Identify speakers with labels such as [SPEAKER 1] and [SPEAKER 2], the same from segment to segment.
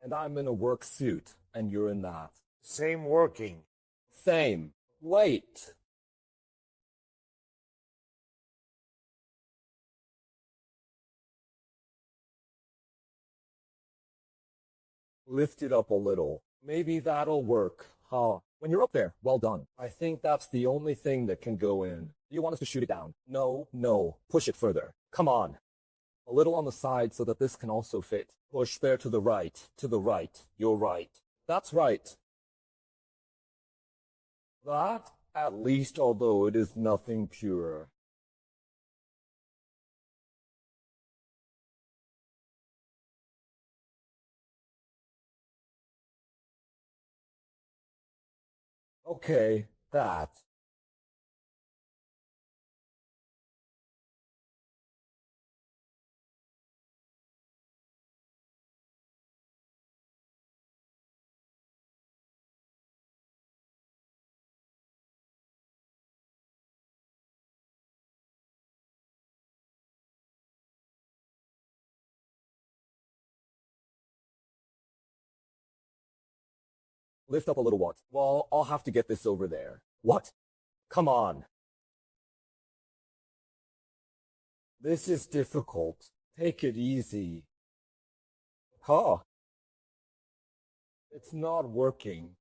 [SPEAKER 1] And I'm in a work suit, and you're in that.
[SPEAKER 2] Same working.
[SPEAKER 1] Same. Wait. Lift it up a little. Maybe that'll work. Huh. When you're up there, well done. I think that's the only thing that can go in. Do you want us to shoot it down? No, no. Push it further. Come on. A little on the side so that this can also fit. Push there to the right. To the right. You're right. That's right. That, at least, although it is nothing pure. Okay, that. Lift up a little what? Well, I'll have to get this over there. What? Come on. This is difficult. Take it easy. Huh? It's not working.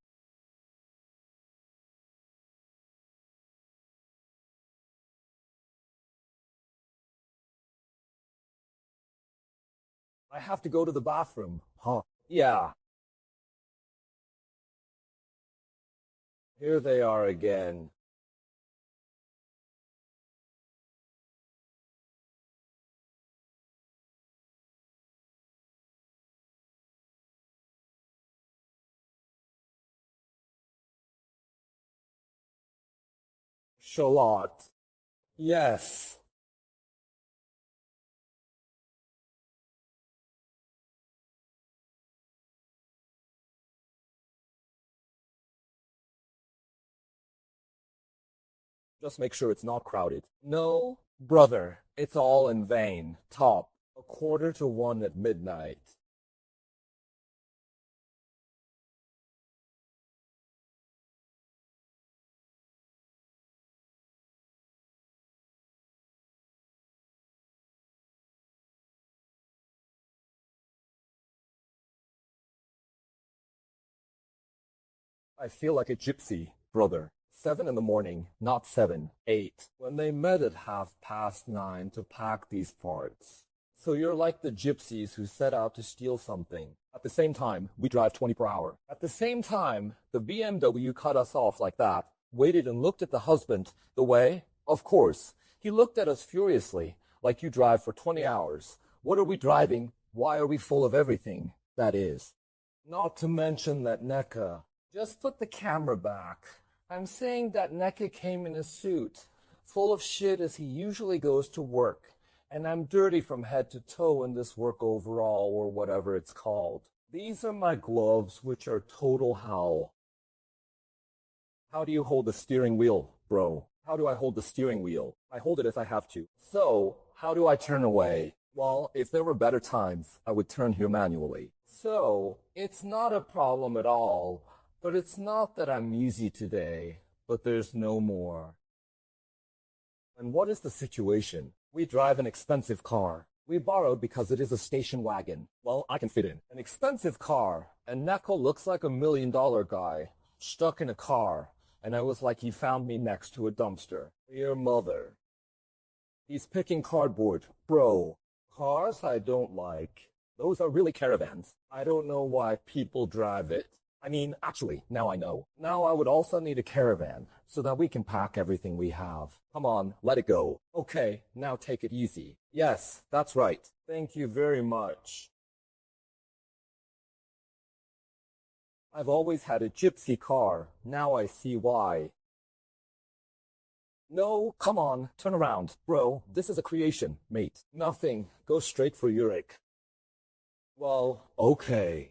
[SPEAKER 1] I have to go to the bathroom. Huh? Yeah. Here they are again. Shalot. Yes. Just make sure it's not crowded. No, brother, it's all in vain. Top. 1:45 at midnight. I feel like a gypsy, brother. 7 in the morning, not 7, 8. When they met at 9:30 to pack these parts. So you're like the gypsies who set out to steal something. At the same time, we drive 20 per hour. At the same time, the BMW cut us off like that, waited and looked at the husband the way, of course. He looked at us furiously, like you drive for 20 hours. What are we driving? Why are we full of everything? That is. Not to mention that NECA. Just put the camera back. I'm saying that NECA came in a suit, full of shit as he usually goes to work, and I'm dirty from head to toe in this work overall or whatever it's called. These are my gloves, which are total hell. How do you hold the steering wheel, bro? How do I hold the steering wheel? I hold it if I have to. So, how do I turn away? Well, if there were better times, I would turn here manually. So, it's not a problem at all. But it's not that I'm easy today, but there's no more. And what is the situation? We drive an expensive car. We borrowed because it is a station wagon. Well, I can fit in. An expensive car, and Neko looks like $1 million guy, stuck in a car, and it was like he found me next to a dumpster. Dear mother. He's picking cardboard. Bro, cars I don't like. Those are really caravans. I don't know why people drive it. I mean, actually, now I know. Now I would also need a caravan so that we can pack everything we have. Come on, let it go. Okay, now take it easy. Yes, that's right. Thank you very much. I've always had a gypsy car. Now I see why. No, come on, turn around. Bro, this is a creation, mate. Nothing. Go straight for Uric. Well, okay.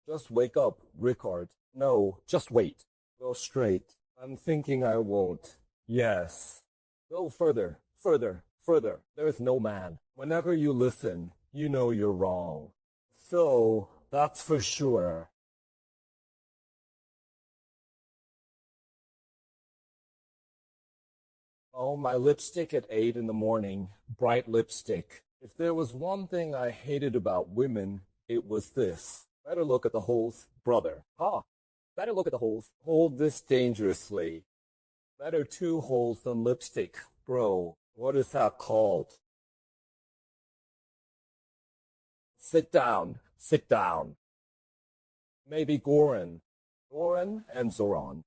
[SPEAKER 1] Just wake up, Rickard. No, just wait. Go straight. I'm thinking I won't. Yes. Go further, further, further. There is no man. Whenever you listen, you know you're wrong. So, That's for sure. Oh, my lipstick at 8 in the morning. Bright lipstick. If there was one thing I hated about women, it was this. Better look at the holes, brother. Ha! Better look at the holes. Hold this dangerously. Better two holes than lipstick, bro. What is that called? Sit down. Sit down. Maybe Goran. Goran and Zoran.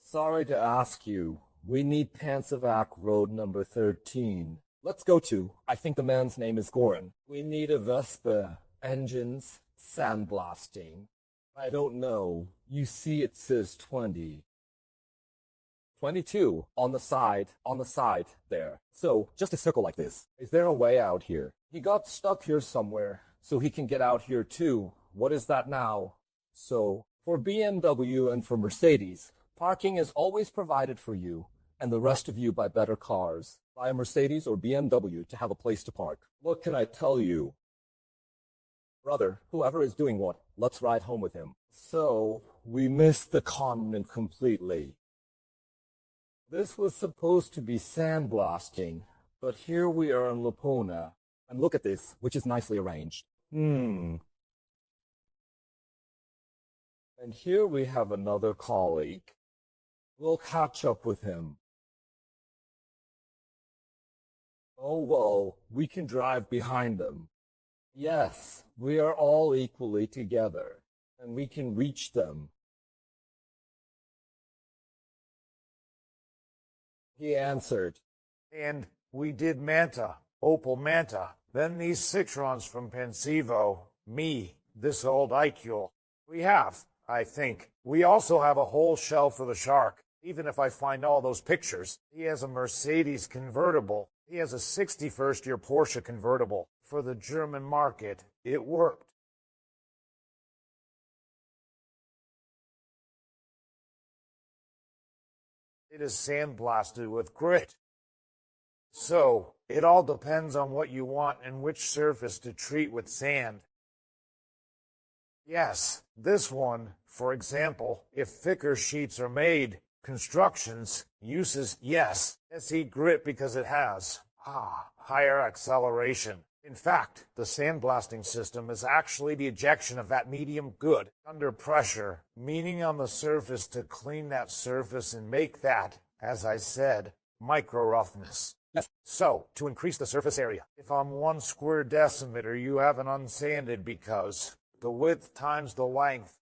[SPEAKER 1] Sorry to ask you. We need Pansevac Road number 13. Let's go to. I think the man's name is Goran. We need a Vespa. Engines. Sandblasting. I don't know. You see it says 20. 22 on the side there. So just a circle like this. Is there a way out here? He got stuck here somewhere, so he can get out here too. What is that now? So for BMW and for Mercedes, parking is always provided for you and the rest of you buy better cars. Buy a Mercedes or BMW to have a place to park. What can I tell you? Brother, whoever is doing what, let's ride home with him. So, we missed the continent completely. This was supposed to be sandblasting, but here we are in Lapona. And look at this, which is nicely arranged. And here we have another colleague. We'll catch up with him. Oh, well, we can drive behind them. Yes, we are all equally together, and we can reach them. He answered.
[SPEAKER 2] And we did Manta, Opel Manta, then these Citrons from Pensivo, me, this old Icule. We have, I think. We also have a whole shell for the shark, even if I find all those pictures. He has a Mercedes convertible. He has a 61st year Porsche convertible. For the German market, it worked. It is sandblasted with grit. So, it all depends on what you want and which surface to treat with sand. Yes, this one, for example, if thicker sheets are made, constructions, uses, yes, SE grit because it has, higher acceleration. In fact, the sandblasting system is actually the ejection of that medium good under pressure, meaning on the surface to clean that surface and make that, as I said, micro roughness.
[SPEAKER 1] Yes.
[SPEAKER 2] So, to increase the surface area, if on 1 square decimeter you have an unsanded because the width times the length,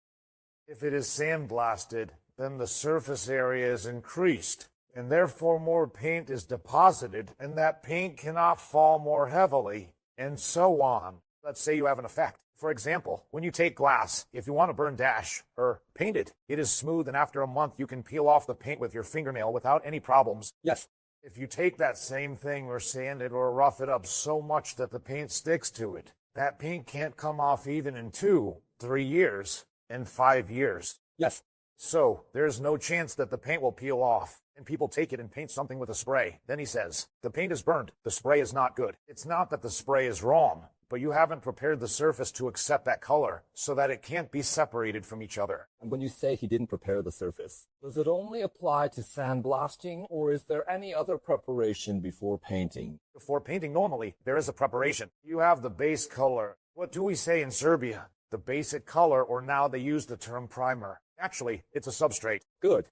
[SPEAKER 2] if it is sandblasted, then the surface area is increased, and therefore more paint is deposited, and that paint cannot fall more heavily, and so on. Let's say you have an effect. For example, when you take glass, if you want to burn dash or paint it, it is smooth, and after a month you can peel off the paint with your fingernail without any problems.
[SPEAKER 1] Yes.
[SPEAKER 2] If you take that same thing or sand it or rough it up so much that the paint sticks to it, that paint can't come off even in 2, 3 years, and 5 years.
[SPEAKER 1] Yes.
[SPEAKER 2] So, there's no chance that the paint will peel off, and people take it and paint something with a spray. Then he says, the paint is burned, the spray is not good. It's not that the spray is wrong, but you haven't prepared the surface to accept that color, so that it can't be separated from each other.
[SPEAKER 1] And when you say he didn't prepare the surface, does it only apply to sandblasting, or is there any other preparation before painting?
[SPEAKER 2] Before painting, normally, there is a preparation. You have the base color. What do we say in Serbia? The basic color, or now they use the term primer. Actually, it's a substrate.
[SPEAKER 1] Good.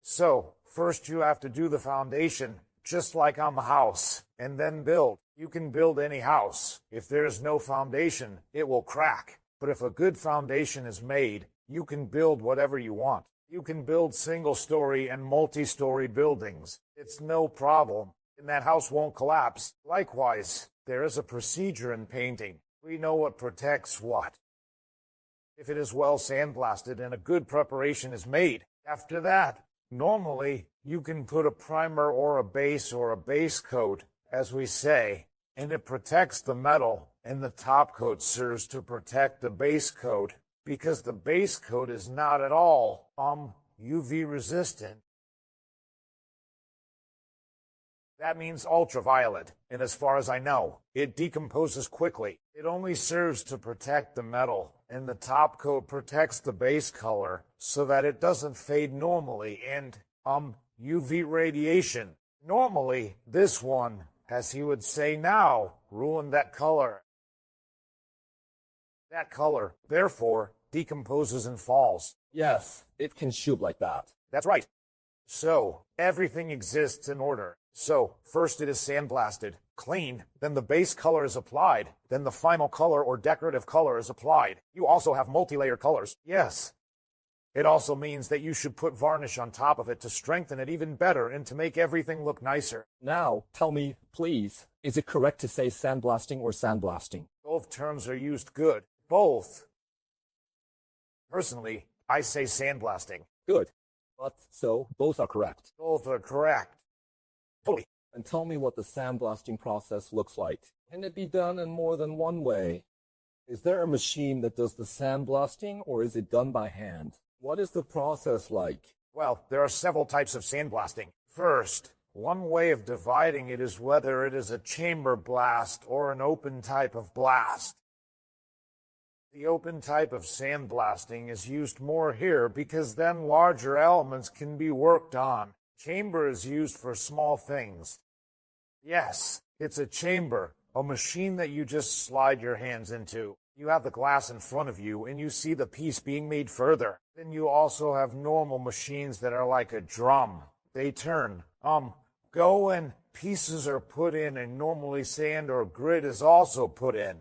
[SPEAKER 2] So, first you have to do the foundation, just like on the house, and then build. You can build any house. If there is no foundation, it will crack. But if a good foundation is made, you can build whatever you want. You can build single-story and multi-story buildings. It's no problem, and that house won't collapse. Likewise, there is a procedure in painting. We know what protects what. If it is well sandblasted and a good preparation is made, after that, normally, you can put a primer or a base coat, as we say, and it protects the metal, and the top coat serves to protect the base coat, because the base coat is not at all, UV resistant. That means ultraviolet, and as far as I know, it decomposes quickly. It only serves to protect the metal, and the top coat protects the base color so that it doesn't fade normally and, UV radiation. Normally, this one, as he would say now, ruined that color. That color, therefore, decomposes and falls.
[SPEAKER 1] Yes, it can shoot like that.
[SPEAKER 2] That's right. So, everything exists in order. So, first it is sandblasted, cleaned, then the base color is applied, then the final color or decorative color is applied. You also have multi-layered colors. Yes. It also means that you should put varnish on top of it to strengthen it even better and to make everything look nicer.
[SPEAKER 1] Now, tell me, please, is it correct to say sandblasting or sandblasting?
[SPEAKER 2] Both terms are used good. Both. Personally, I say sandblasting.
[SPEAKER 1] Good. But, so, both are correct.
[SPEAKER 2] Both are correct. Totally.
[SPEAKER 1] And tell me what the sandblasting process looks like. Can it be done in more than one way? Is there a machine that does the sandblasting, or is it done by hand? What is the process like?
[SPEAKER 2] Well, there are several types of sandblasting. First, one way of dividing it is whether it is a chamber blast or an open type of blast. The open type of sandblasting is used more here because then larger elements can be worked on. Chamber is used for small things. Yes, it's a chamber, a machine that you just slide your hands into. You have the glass in front of you and you see the piece being made further. Then you also have normal machines that are like a drum. They turn, go and pieces are put in and normally sand or grit is also put in.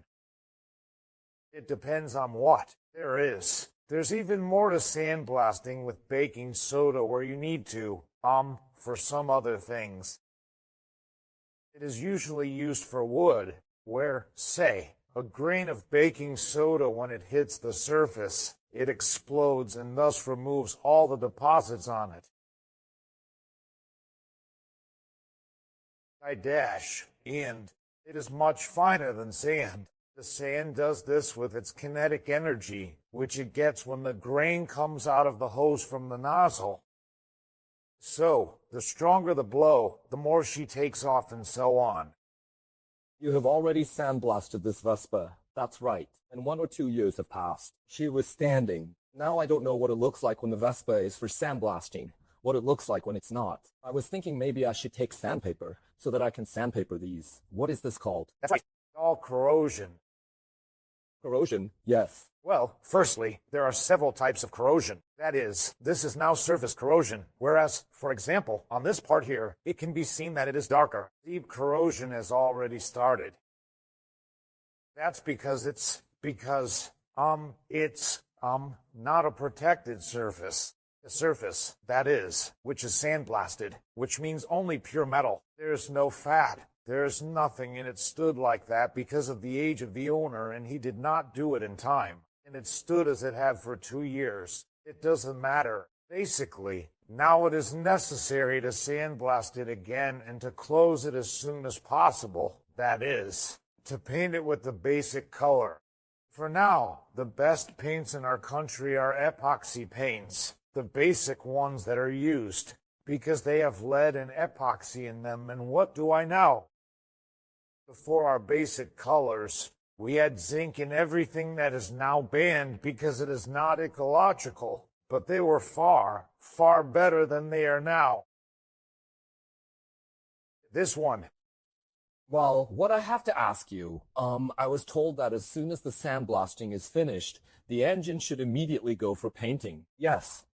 [SPEAKER 2] It depends on what there is. There's even more to sandblasting with baking soda where you need to, for some other things. It is usually used for wood, where, say, a grain of baking soda when it hits the surface, it explodes and thus removes all the deposits on it. And it is much finer than sand. The sand does this with its kinetic energy, which it gets when the grain comes out of the hose from the nozzle. So, the stronger the blow, the more she takes off and so on.
[SPEAKER 1] You have already sandblasted this Vespa. That's right. And 1 or 2 years have passed. She was standing. Now I don't know what it looks like when the Vespa is for sandblasting, what it looks like when it's not. I was thinking maybe I should take sandpaper so that I can sandpaper these. What is this called?
[SPEAKER 2] That's right. All corrosion.
[SPEAKER 1] Corrosion? Yes.
[SPEAKER 2] Well, firstly, there are several types of corrosion. That is, this is now surface corrosion, whereas, for example, on this part here, it can be seen that it is darker. Deep corrosion has already started. That's because it's not a protected surface. The surface, that is, which is sandblasted, which means only pure metal. There's no fat. There's nothing, and it stood like that because of the age of the owner, and he did not do it in time. And it stood as it had for 2 years. It doesn't matter. Basically, now it is necessary to sandblast it again and to close it as soon as possible. That is, to paint it with the basic color. For now, the best paints in our country are epoxy paints, the basic ones that are used, because they have lead and epoxy in them, and what do I know? Before our basic colors, we had zinc in everything that is now banned because it is not ecological, but they were far, far better than they are now. This one.
[SPEAKER 1] Well, what I have to ask you, I was told that as soon as the sandblasting is finished, the engine should immediately go for painting. Yes.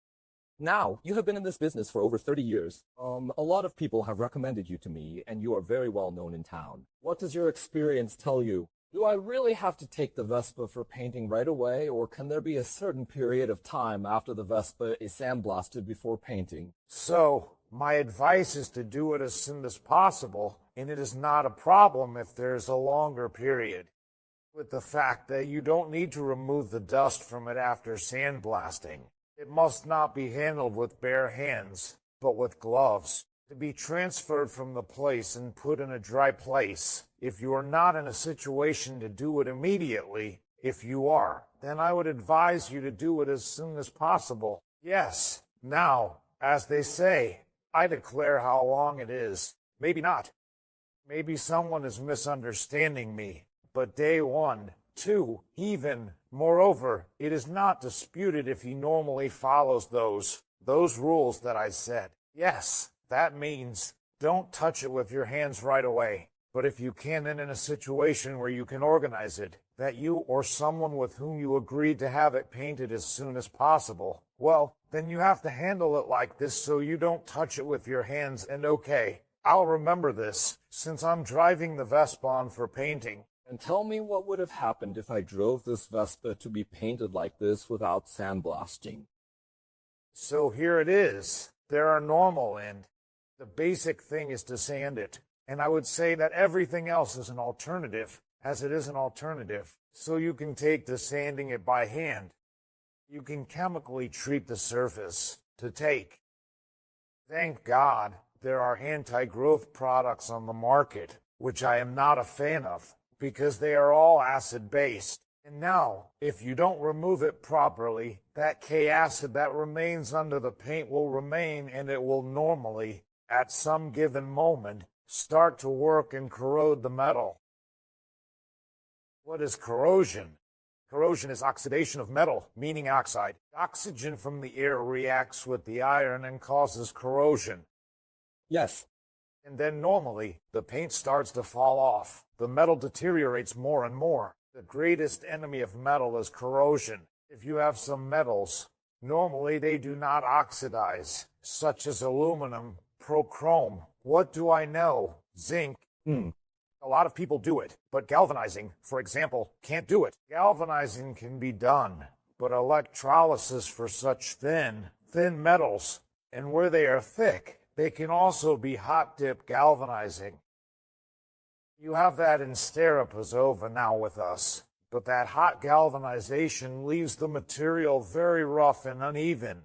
[SPEAKER 1] Now, you have been in this business for over 30 years. A lot of people have recommended you to me, and you are very well known in town. What does your experience tell you? Do I really have to take the Vespa for painting right away, or can there be a certain period of time after the Vespa is sandblasted before painting?
[SPEAKER 2] So, my advice is to do it as soon as possible, and it is not a problem if there's a longer period. With the fact that you don't need to remove the dust from it after sandblasting. It must not be handled with bare hands, but with gloves, to be transferred from the place and put in a dry place. If you are not in a situation to do it immediately, if you are, then I would advise you to do it as soon as possible. Yes, now, as they say, I declare how long it is. Maybe not. Maybe someone is misunderstanding me. But day 1, 2, even. Moreover, it is not disputed if he normally follows those rules that I said. Yes, that means don't touch it with your hands right away. But if you can, then in a situation where you can organize it, that you or someone with whom you agreed to have it painted as soon as possible, well, then you have to handle it like this so you don't touch it with your hands. And okay, I'll remember this since I'm driving the Vespa on for painting.
[SPEAKER 1] And tell me what would have happened if I drove this Vespa to be painted like this without sandblasting.
[SPEAKER 2] So here it is. There are normal and the basic thing is to sand it. And I would say that everything else is an alternative, as it is an alternative. So you can take to sanding it by hand. You can chemically treat the surface to take. Thank God there are anti-growth products on the market, which I am not a fan of, because they are all acid-based. And now, if you don't remove it properly, that K-acid that remains under the paint will remain, and it will normally, at some given moment, start to work and corrode the metal. What is corrosion? Corrosion is oxidation of metal, meaning oxide. Oxygen from the air reacts with the iron and causes corrosion.
[SPEAKER 1] Yes.
[SPEAKER 2] And then normally, the paint starts to fall off. The metal deteriorates more and more. The greatest enemy of metal is corrosion. If you have some metals, normally they do not oxidize, such as aluminum, prochrome. What do I know? Zinc. A lot of people do it, but galvanizing, for example, can't do it. Galvanizing can be done, but electrolysis for such thin metals, and where they are thick, they can also be hot-dip galvanizing. You have that in Starapazova now with us, but that hot galvanization leaves the material very rough and uneven.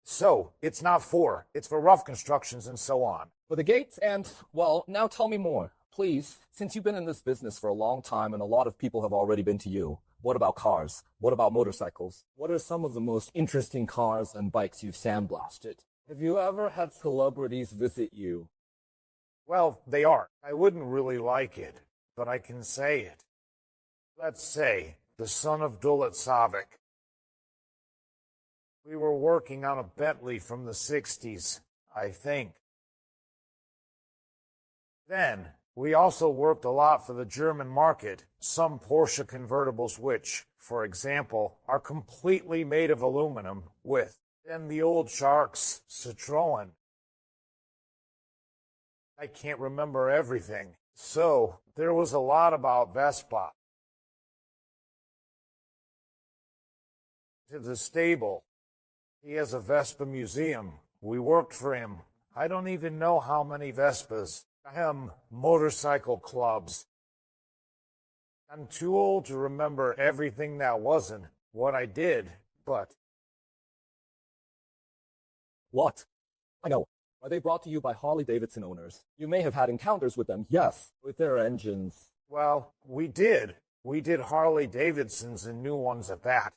[SPEAKER 2] So, it's for rough constructions and so on.
[SPEAKER 1] For the gates and, well, now tell me more, please, since you've been in this business for a long time and a lot of people have already been to you. What about cars? What about motorcycles? What are some of the most interesting cars and bikes you've sandblasted? Have you ever had celebrities visit you?
[SPEAKER 2] Well, they are. I wouldn't really like it, but I can say it. Let's say, the son of Dulat Savik. We were working on a Bentley from the 60s, I think. Then, we also worked a lot for the German market, some Porsche convertibles which, for example, are completely made of aluminum with, then the old sharks, Citroën. I can't remember everything, so there was a lot about Vespa. To the stable. He has a Vespa museum. We worked for him. I don't even know how many Vespas. Motorcycle clubs. I'm too old to remember everything that wasn't what I did, but...
[SPEAKER 1] What? I know. Are they brought to you by Harley-Davidson owners? You may have had encounters with them, yes, with their engines.
[SPEAKER 2] Well, we did. We did Harley-Davidsons and new ones at that.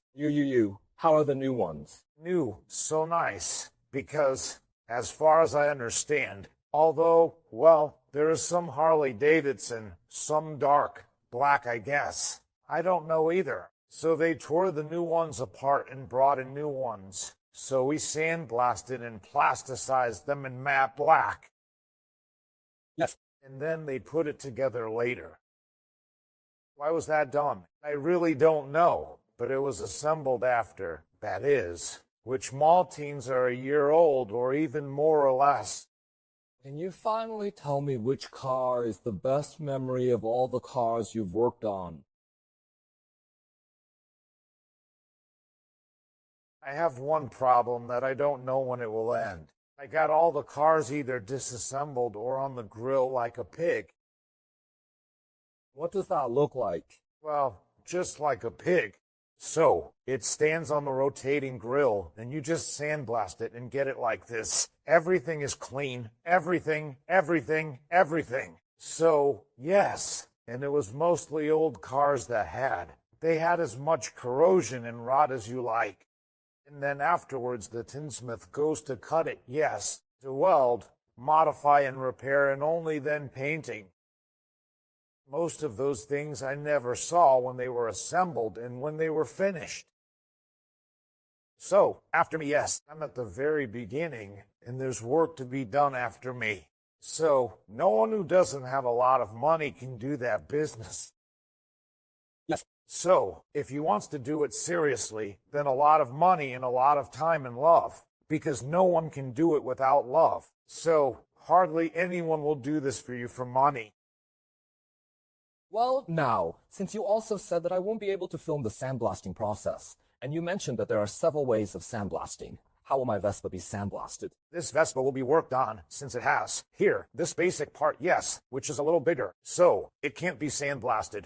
[SPEAKER 1] How are the new ones?
[SPEAKER 2] New. So nice. Because, as far as I understand, although, well, there is some Harley-Davidson, some dark, black I guess. I don't know either. So they tore the new ones apart and brought in new ones. So we sandblasted and plasticized them in matte black.
[SPEAKER 1] Yes.
[SPEAKER 2] And then they put it together later. Why was that done? I really don't know, but it was assembled after, that is, which Maltines are a year old or even more or less.
[SPEAKER 1] Can you finally tell me which car is the best memory of all the cars you've worked on?
[SPEAKER 2] I have one problem that I don't know when it will end. I got all the cars either disassembled or on the grill like a pig.
[SPEAKER 1] What does that look like?
[SPEAKER 2] Well, just like a pig. So, it stands on the rotating grill, and you just sandblast it and get it like this. Everything is clean. Everything. So, yes, and it was mostly old cars that had. They had as much corrosion and rot as you like. And then afterwards the tinsmith goes to cut it, yes, to weld, modify and repair, and only then painting. Most of those things I never saw when they were assembled and when they were finished. So, after me, yes, I'm at the very beginning, and there's work to be done after me. So, no one who doesn't have a lot of money can do that business.
[SPEAKER 1] Yes.
[SPEAKER 2] So, if he wants to do it seriously, then a lot of money and a lot of time and love, because no one can do it without love. So, hardly anyone will do this for you for money.
[SPEAKER 1] Well, now, since you also said that I won't be able to film the sandblasting process, and you mentioned that there are several ways of sandblasting, how will my Vespa be sandblasted?
[SPEAKER 2] This Vespa will be worked on, since it has. Here, this basic part, yes, which is a little bigger. So, it can't be sandblasted.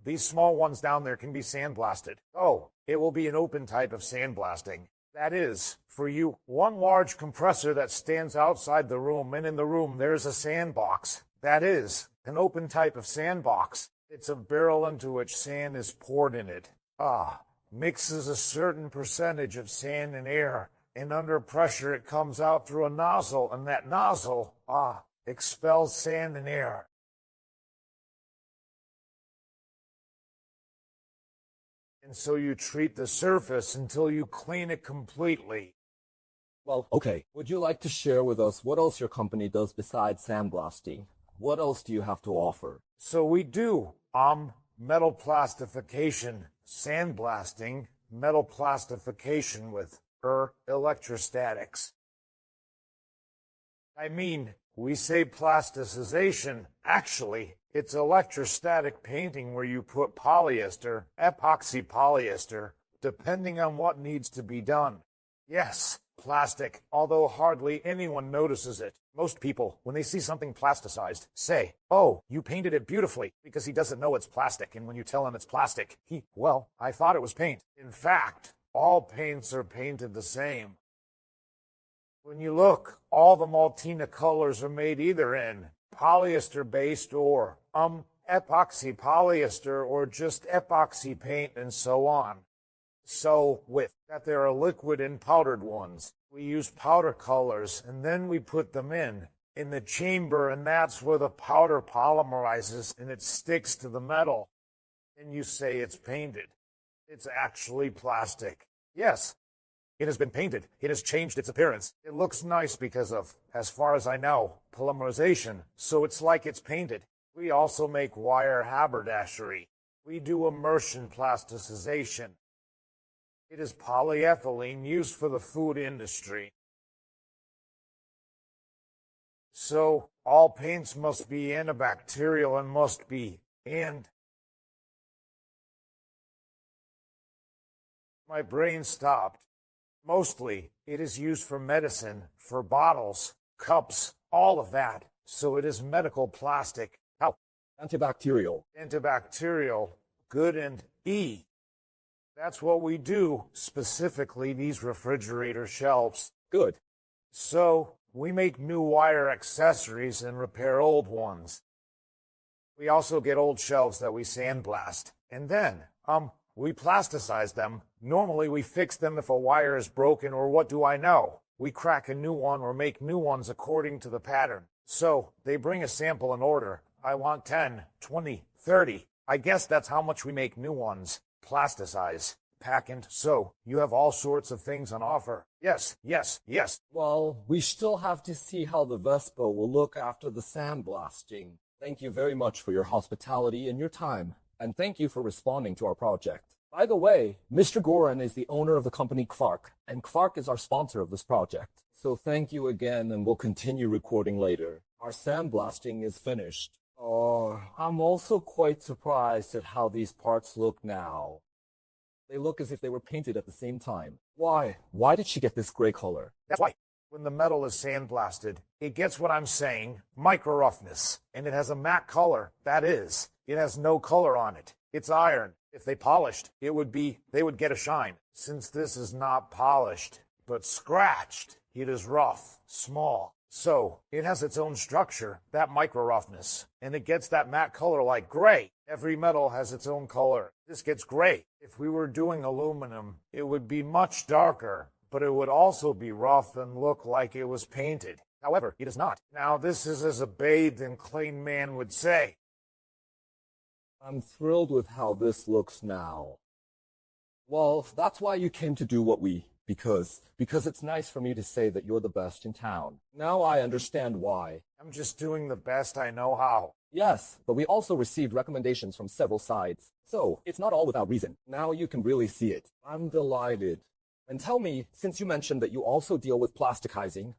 [SPEAKER 2] These small ones down there can be sandblasted. Oh, it will be an open type of sandblasting. That is, for you, one large compressor that stands outside the room, and in the room there's a sandbox. That is, an open type of sandbox. It's a barrel into which sand is poured in it. Mixes a certain percentage of sand and air, and under pressure it comes out through a nozzle, and that nozzle, expels sand and air. And so you treat the surface until you clean it completely.
[SPEAKER 1] Well, okay. Would you like to share with us what else your company does besides sandblasting? What else do you have to offer?
[SPEAKER 2] So we do, metal plastification, sandblasting, metal plastification with, electrostatics. I mean, we say plasticization. Actually, it's electrostatic painting where you put polyester, epoxy polyester, depending on what needs to be done. Yes, plastic, although hardly anyone notices it. Most people, when they see something plasticized, say, "Oh, you painted it beautifully," because he doesn't know it's plastic, and when you tell him it's plastic, well, I thought it was paint. In fact, all paints are painted the same. When you look, all the Maltina colors are made either in polyester-based or, epoxy polyester or just epoxy paint and so on. So, with that there are liquid and powdered ones. We use powder colors, and then we put them in the chamber, and that's where the powder polymerizes, and it sticks to the metal. And you say it's painted. It's actually plastic. Yes, it has been painted. It has changed its appearance. It looks nice because of, as far as I know, polymerization, so it's like it's painted. We also make wire haberdashery. We do immersion plasticization. It is polyethylene used for the food industry. So, all paints must be antibacterial and must be, my brain stopped. Mostly, it is used for medicine, for bottles, cups, all of that. So it is medical plastic.
[SPEAKER 1] How? Antibacterial.
[SPEAKER 2] Antibacterial, good, and E. That's what we do, specifically these refrigerator shelves.
[SPEAKER 1] Good.
[SPEAKER 2] So, we make new wire accessories and repair old ones. We also get old shelves that we sandblast. And then, we plasticize them. Normally we fix them if a wire is broken, or what do I know? We crack a new one or make new ones according to the pattern. So, they bring a sample and order. I want 10, 20, 30. I guess that's how much we make new ones. Plasticize, pack, and so you have all sorts of things on offer. Yes, yes, yes.
[SPEAKER 1] Well, we still have to see how the Vespa will look after the sandblasting. Thank you very much for your hospitality and your time, and thank you for responding to our project. By the way, Mr. Goran is the owner of the company Clark, and Clark is our sponsor of this project. So thank you again, and we'll continue recording later. Our sandblasting is finished. I'm also quite surprised at how these parts look now. They look as if they were painted at the same time. Why? Why did she get this gray color?
[SPEAKER 2] That's why. When the metal is sandblasted, it gets what I'm saying, micro roughness, and it has a matte color. That is, it has no color on it. It's iron. If they polished, they would get a shine. Since this is not polished, but scratched, it is rough, small. So, it has its own structure, that micro roughness, and it gets that matte color like gray. Every metal has its own color. This gets gray. If we were doing aluminum, it would be much darker, but it would also be rough and look like it was painted. However, it is not. Now, this is as a bathed and clean man would say.
[SPEAKER 1] I'm thrilled with how this looks now. Well, that's why you came to do what because it's nice for me to say that you're the best in town. Now I understand why.
[SPEAKER 2] I'm just doing the best I know how.
[SPEAKER 1] Yes, but we also received recommendations from several sides. So, it's not all without reason. Now you can really see it. I'm delighted. And tell me, since you mentioned that you also deal with plasticizing,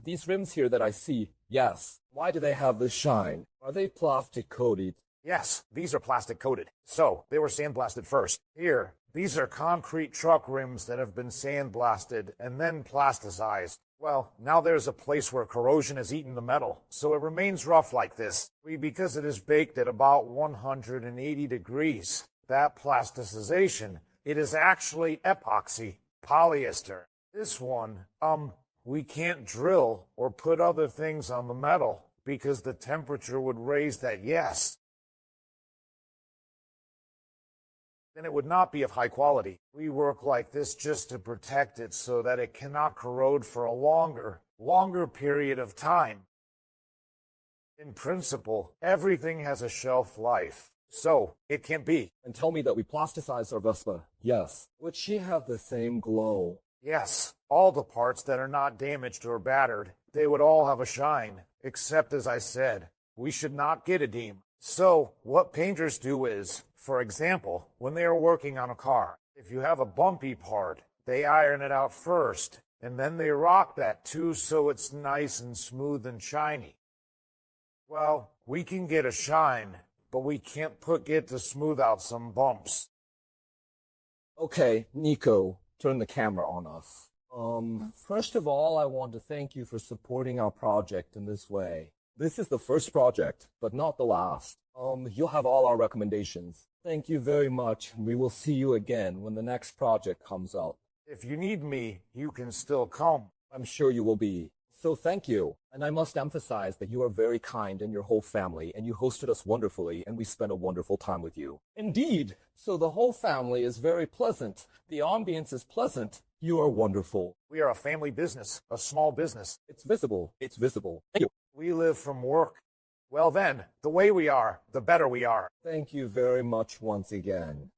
[SPEAKER 1] these rims here that I see, yes, why do they have this shine? Are they plastic coated?
[SPEAKER 2] Yes, these are plastic coated. So, they were sandblasted first. Here, these are concrete truck rims that have been sandblasted and then plasticized. Well, now there's a place where corrosion has eaten the metal, so it remains rough like this. Because it is baked at about 180 degrees. That plasticization, it is actually epoxy, polyester. This one, we can't drill or put other things on the metal because the temperature would raise that, yes. Then it would not be of high quality. We work like this just to protect it so that it cannot corrode for a longer period of time. In principle, everything has a shelf life, so it can't be.
[SPEAKER 1] And tell me that we plasticized our Vespa. Yes. Would she have the same glow?
[SPEAKER 2] Yes, all the parts that are not damaged or battered, they would all have a shine, except as I said, we should not get a dime. So, what painters do is, for example, when they are working on a car, if you have a bumpy part, they iron it out first, and then they rock that too so it's nice and smooth and shiny. Well, we can get a shine, but we can't get to smooth out some bumps.
[SPEAKER 1] Okay, Nico, turn the camera on us. First of all, I want to thank you for supporting our project in this way. This is the first project, but not the last. You'll have all our recommendations. Thank you very much. We will see you again when the next project comes up.
[SPEAKER 2] If you need me, you can still come.
[SPEAKER 1] I'm sure you will be. So thank you. And I must emphasize that you are very kind and your whole family, and you hosted us wonderfully, and we spent a wonderful time with you. Indeed. So the whole family is very pleasant. The ambience is pleasant. You are wonderful.
[SPEAKER 2] We are a family business, a small business.
[SPEAKER 1] It's visible. It's visible. Thank you.
[SPEAKER 2] We live from work. Well then, the way we are, the better we are.
[SPEAKER 1] Thank you very much once again.